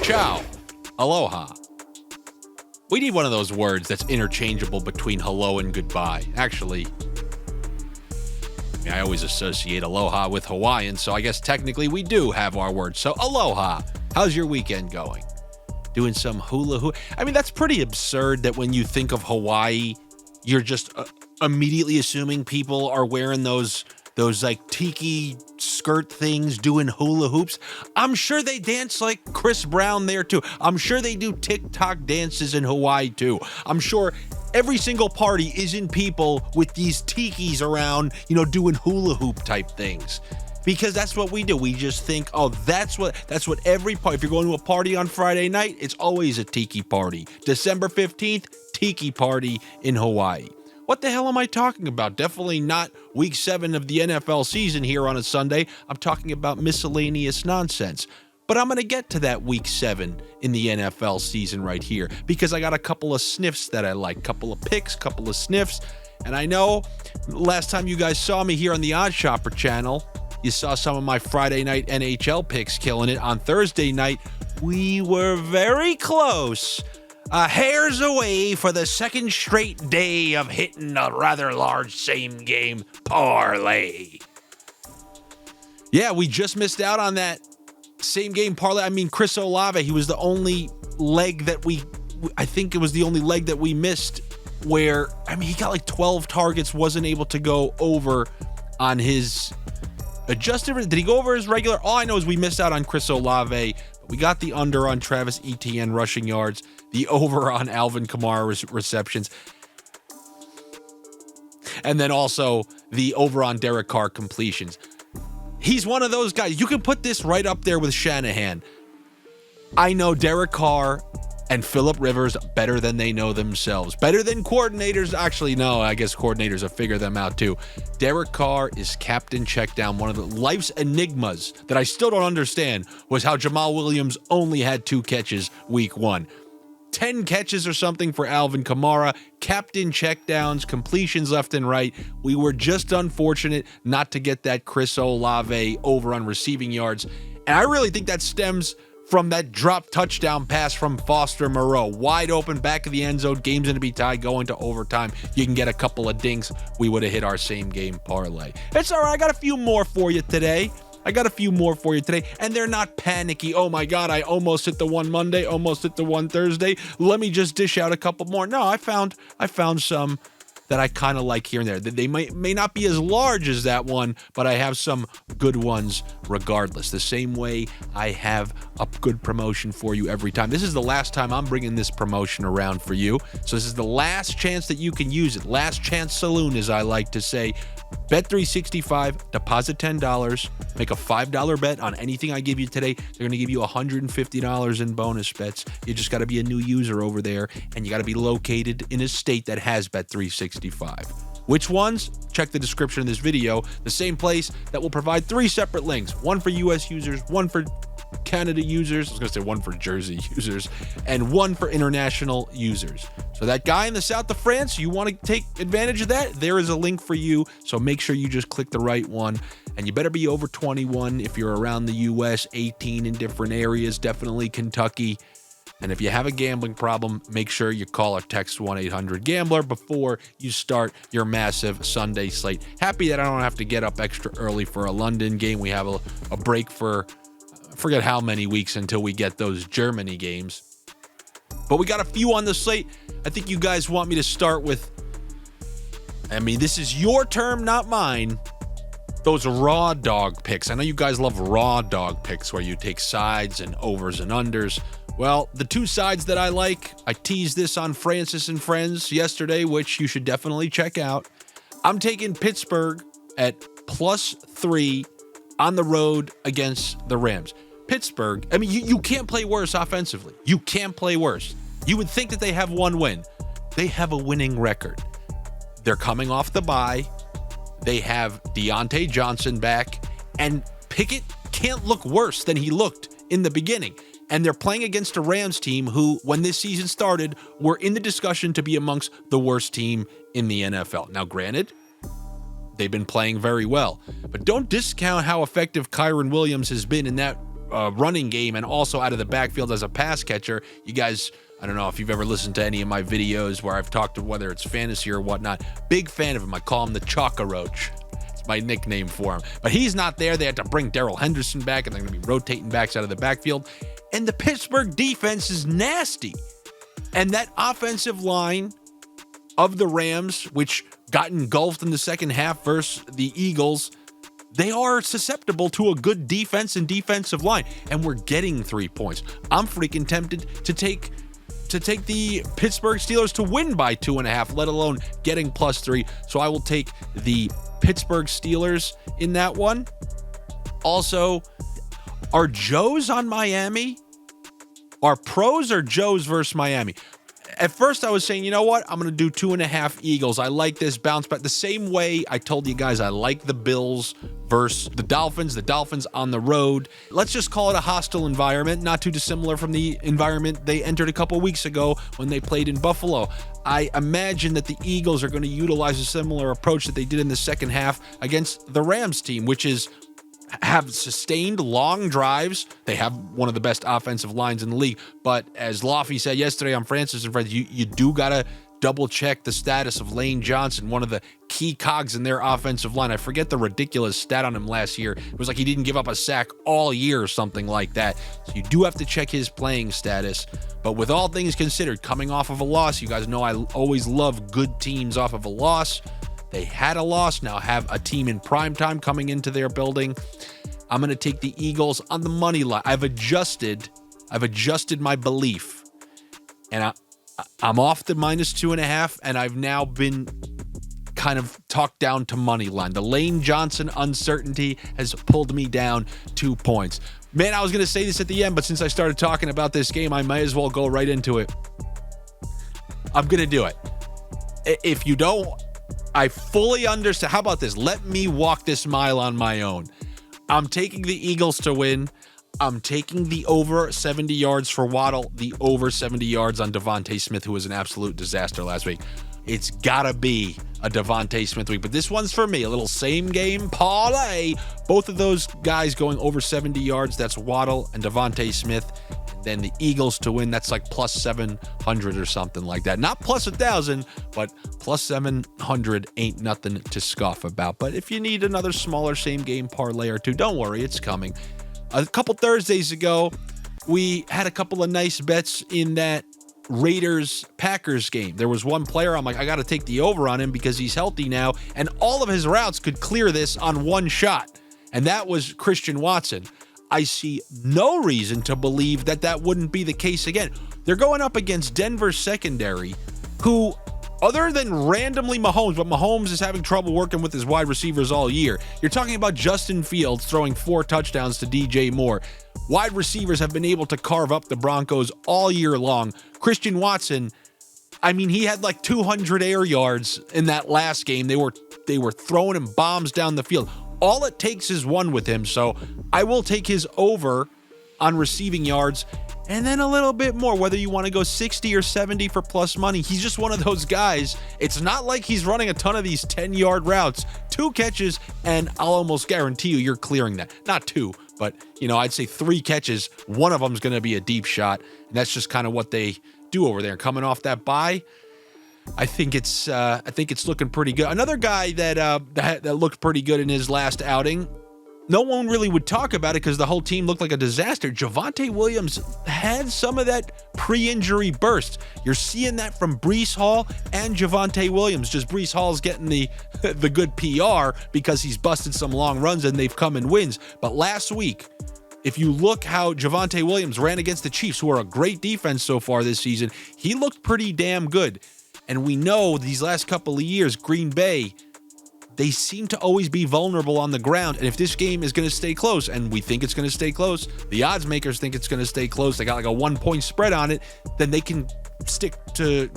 ciao, aloha. We need one of those words that's interchangeable between hello and goodbye. Actually, I always associate aloha with Hawaiian, so I guess technically we do have our word. So aloha. How's your weekend going? Doing some hula hoop? I mean, that's pretty absurd that when you think of Hawaii, you're just immediately assuming people are wearing those like tiki skirt things doing hula hoops. I'm sure they dance like Chris Brown there too. I'm sure they do TikTok dances in Hawaii too. I'm sure every single party isn't people with these tikis around, doing hula hoop type things. Because that's what we do. We just think, oh, that's what every party. If you're going to a party on Friday night, it's always a tiki party. December 15th, tiki party in Hawaii. What the hell am I talking about? Definitely not week 7 of the NFL season here on a Sunday. I'm talking about miscellaneous nonsense. But I'm going to get to that week 7 in the NFL season right here because I got a couple of sniffs that I like, couple of picks, couple of sniffs. And I know last time you guys saw me here on the Odd Shopper channel, you saw some of my Friday night NHL picks killing it. On Thursday night, we were very close. Hairs away for the second straight day of hitting a rather large same-game parlay. Yeah, we just missed out on that same-game parlay. I mean, Chris Olave, he was the only leg that I think it was the only leg that we missed where, he got like 12 targets, wasn't able to go over on his adjusted. Did he go over his regular? All I know is we missed out on Chris Olave. We got the under on Travis Etienne rushing yards, the over on Alvin Kamara receptions, and then also the over on Derek Carr completions. He's one of those guys. You can put this right up there with Shanahan. I know Derek Carr and Phillip Rivers better than they know themselves. Better than coordinators. Actually, no, I guess coordinators have figured them out too. Derek Carr is captain check down. One of the life's enigmas that I still don't understand was how Jamal Williams only had 2 catches week 1. 10 catches or something for Alvin Kamara, captain checkdowns, completions left and right. We were just unfortunate not to get that Chris Olave over on receiving yards. And I really think that stems from that drop touchdown pass from Foster Moreau. Wide open, back of the end zone, game's going to be tied, going to overtime. You can get a couple of dinks. We would have hit our same game parlay. It's all right. I got a few more for you today. And they're not panicky. Oh my God, I almost hit the one Monday, almost hit the one Thursday. Let me just dish out a couple more. No, I found some that I kind of like here and there. They may not be as large as that one, but I have some good ones regardless. The same way I have a good promotion for you every time. This is the last time I'm bringing this promotion around for you. So this is the last chance that you can use it. Last chance saloon, as I like to say. Bet365, deposit $10, make a $5 bet on anything I give you today. They're going to give you $150 in bonus bets. You just got to be a new user over there, and you got to be located in a state that has Bet365. Which ones? Check the description of this video. The same place that will provide 3 separate links. One for US users, one for Canada users, I was going to say one for Jersey users, and one for international users. So that guy in the south of France, you want to take advantage of that? There is a link for you. So make sure you just click the right one. And you better be over 21 if you're around the US, 18 in different areas, definitely Kentucky. And if you have a gambling problem, make sure you call or text 1-800-GAMBLER before you start your massive Sunday slate. Happy that I don't have to get up extra early for a London game. We have a break for, I forget how many weeks until we get those Germany games. But we got a few on the slate. I think you guys want me to start with, this is your term, not mine. Those raw dog picks. I know you guys love raw dog picks where you take sides and overs and unders. Well, the 2 sides that I like, I teased this on Francess and Friends yesterday, which you should definitely check out. I'm taking Pittsburgh at +3 on the road against the Rams. Pittsburgh, you can't play worse offensively. You can't play worse. You would think that they have 1 win. They have a winning record. They're coming off the bye. They have Deontay Johnson back, and Pickett can't look worse than he looked in the beginning. And they're playing against a Rams team who, when this season started, were in the discussion to be amongst the worst team in the NFL. Now, granted, they've been playing very well, but don't discount how effective Kyren Williams has been in that running game and also out of the backfield as a pass catcher. You guys, I don't know if you've ever listened to any of my videos where I've talked to whether it's fantasy or whatnot. Big fan of him. I call him the Chock-a-Roach. It's my nickname for him. But he's not there. They had to bring Darrell Henderson back, and they're going to be rotating backs out of the backfield. And the Pittsburgh defense is nasty. And that offensive line of the Rams, which got engulfed in the second half versus the Eagles, they are susceptible to a good defense and defensive line. And we're getting 3 points. I'm freaking tempted to take the Pittsburgh Steelers to win by 2.5, let alone getting +3. So I will take the Pittsburgh Steelers in that one. Also, are Joes on Miami? Are pros or Joes versus Miami? At first, I was saying, you know what? I'm going to do 2.5 Eagles. I like this bounce back. The same way I told you guys I like the Bills versus the Dolphins. The Dolphins on the road. Let's just call it a hostile environment, not too dissimilar from the environment they entered a couple weeks ago when they played in Buffalo. I imagine that the Eagles are going to utilize a similar approach that they did in the second half against the Rams team, which is have sustained long drives. They have one of the best offensive lines in the league. But as Laffy said yesterday on Francess and Friends, you do got to double check the status of Lane Johnson, one of the key cogs in their offensive line. I forget the ridiculous stat on him last year. It was like he didn't give up a sack all year or something like that. So you do have to check his playing status. But with all things considered, coming off of a loss, you guys know I always love good teams off of a loss. They had a loss, now have a team in primetime coming into their building. I'm going to take the Eagles on the money line. I've adjusted my belief, and I'm off the -2.5, and I've now been kind of talked down to money line. The Lane Johnson uncertainty has pulled me down 2 points. Man, I was going to say this at the end, but since I started talking about this game, I might as well go right into it. I'm going to do it. If you don't, I fully understand. How about this? Let me walk this mile on my own. I'm taking the Eagles to win. I'm taking the over 70 yards for Waddle, the over 70 yards on Devontae Smith, who was an absolute disaster last week. It's got to be a Devontae Smith week, but this one's for me. A little same game parlay. Both of those guys going over 70 yards. That's Waddle and Devontae Smith. Then the Eagles to win, that's like +700 or something like that. Not +1,000, but +700 ain't nothing to scoff about. But if you need another smaller same game parlay or two, don't worry, it's coming. A couple Thursdays ago, we had a couple of nice bets in that Raiders-Packers game. There was one player, I'm like, I got to take the over on him because he's healthy now, and all of his routes could clear this on one shot, and that was Christian Watson. I see no reason to believe that wouldn't be the case again. They're going up against Denver's secondary, who, other than randomly Mahomes, but Mahomes is having trouble working with his wide receivers all year. You're talking about Justin Fields throwing 4 touchdowns to DJ Moore. Wide receivers have been able to carve up the Broncos all year long. Christian Watson, I mean, he had like 200 air yards in that last game. They were throwing him bombs down the field. All it takes is one with him, so I will take his over on receiving yards and then a little bit more, whether you want to go 60 or 70 for plus money. He's just one of those guys. It's not like he's running a ton of these 10-yard routes. 2 catches, and I'll almost guarantee you're clearing that. Not 2, but, I'd say 3 catches. One of them is going to be a deep shot, and that's just kind of what they do over there. Coming off that bye, I think it's looking pretty good. Another guy that looked pretty good in his last outing, no one really would talk about it because the whole team looked like a disaster. Javonte Williams had some of that pre-injury burst. You're seeing that from Breece Hall and Javonte Williams. Just Breece Hall's getting the good PR because he's busted some long runs and they've come in wins. But last week, if you look how Javonte Williams ran against the Chiefs, who are a great defense so far this season, he looked pretty damn good. And we know these last couple of years, Green Bay, they seem to always be vulnerable on the ground. And if this game is going to stay close, and we think it's going to stay close, the odds makers think it's going to stay close, they got like a 1-point spread on it, then they can stick to,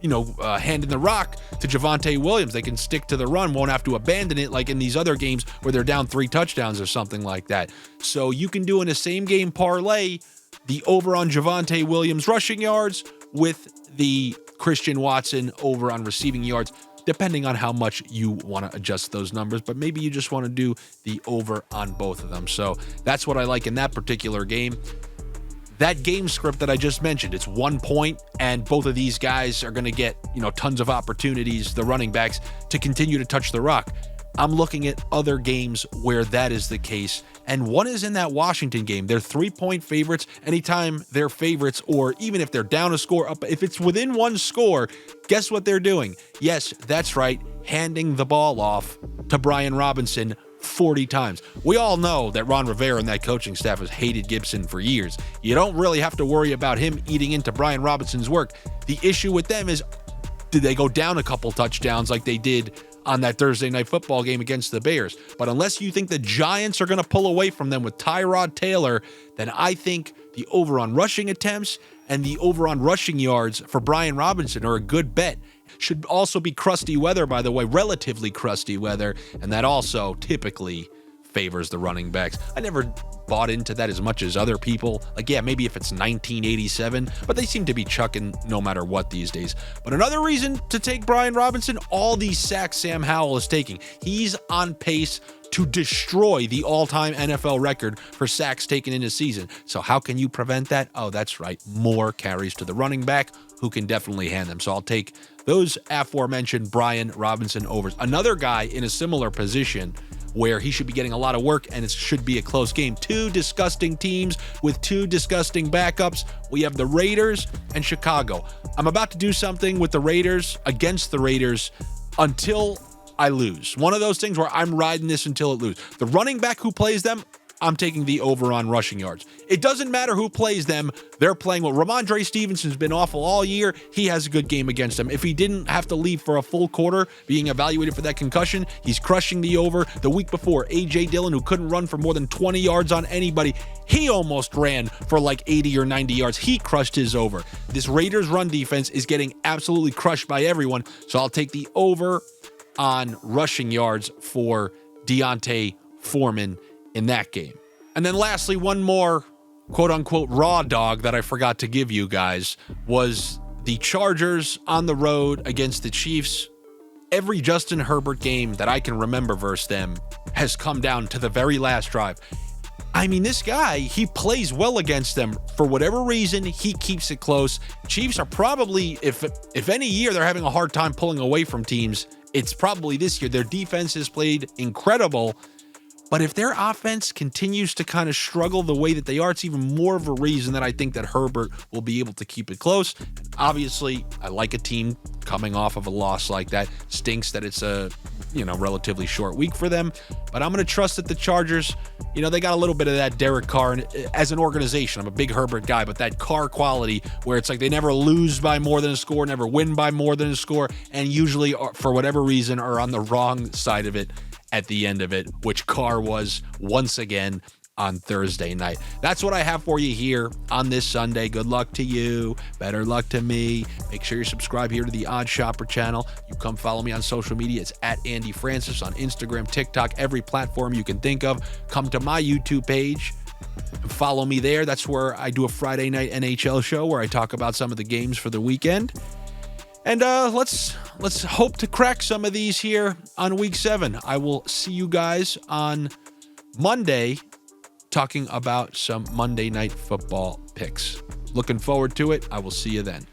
hand in the rock to Javonte Williams. They can stick to the run, won't have to abandon it like in these other games where they're down 3 touchdowns or something like that. So you can do in a same game parlay the over on Javonte Williams rushing yards with the Christian Watson over on receiving yards. depending on how much you want to adjust those numbers, but maybe you just want to do the over on both of them. So that's what I like in that particular game. That game script that I just mentioned, it's 1 point, and both of these guys are going to get, tons of opportunities, the running backs, to continue to touch the rock. I'm looking at other games where that is the case, and one is in that Washington game. They're 3-point favorites. Anytime they're favorites, or even if they're down a score, up, if it's within one score, guess what they're doing? Yes, that's right, handing the ball off to Brian Robinson 40 times. We all know that Ron Rivera and that coaching staff has hated Gibson for years. You don't really have to worry about him eating into Brian Robinson's work. The issue with them is, did they go down a couple touchdowns like they did on that Thursday night football game against the Bears? But unless you think the Giants are going to pull away from them with Tyrod Taylor, then I think the over on rushing attempts and the over on rushing yards for Brian Robinson are a good bet. Should also be crusty weather, by the way, relatively crusty weather, and that also typically favors the running backs. I never bought into that as much as other people. Like, yeah, maybe if it's 1987, but they seem to be chucking no matter what these days. But another reason to take Brian Robinson, all these sacks Sam Howell is taking. He's on pace to destroy the all-time NFL record for sacks taken in a season. So how can you prevent that? Oh, that's right. More carries to the running back, who can definitely hand them. So I'll take those aforementioned Brian Robinson overs. Another guy in a similar position where he should be getting a lot of work and it should be a close game. Two disgusting teams with two disgusting backups. We have the Raiders and Chicago. I'm about to do something with the Raiders, against the Raiders, until I lose. One of those things where I'm riding this until it loses. The running back who plays them, I'm taking the over on rushing yards. It doesn't matter who plays them. They're playing well. Ramondre Stevenson's been awful all year. He has a good game against them. If he didn't have to leave for a full quarter, being evaluated for that concussion, he's crushing the over. The week before, A.J. Dillon, who couldn't run for more than 20 yards on anybody, he almost ran for like 80 or 90 yards. He crushed his over. This Raiders run defense is getting absolutely crushed by everyone, so I'll take the over on rushing yards for Deontay Foreman in that game. And then lastly, one more quote-unquote raw dog that I forgot to give you guys was the Chargers on the road against the Chiefs. Every Justin Herbert game that I can remember versus them has come down to the very last drive. I mean, this guy, he plays well against them. For whatever reason, he keeps it close. Chiefs are probably, if any year they're having a hard time pulling away from teams, it's probably this year. Their defense has played incredible. But if their offense continues to kind of struggle the way that they are, it's even more of a reason that I think that Herbert will be able to keep it close. Obviously, I like a team coming off of a loss like that. Stinks that it's a, relatively short week for them. But I'm going to trust that the Chargers, they got a little bit of that Derek Carr. And as an organization, I'm a big Herbert guy, but that Carr quality where it's like they never lose by more than a score, never win by more than a score, and usually, for whatever reason, are on the wrong side of it at the end of it, which Carr was once again on Thursday night. That's what I have for you here on this Sunday. Good luck to you. Better luck to me. Make sure you subscribe here to the Odd Shopper channel. You come follow me on social media. It's at Andy Francess on Instagram, TikTok, every platform you can think of. Come to my YouTube page and follow me there. That's where I do a Friday night NHL show where I talk about some of the games for the weekend. And let's hope to crack some of these here on week 7. I will see you guys on Monday talking about some Monday night football picks. Looking forward to it. I will see you then.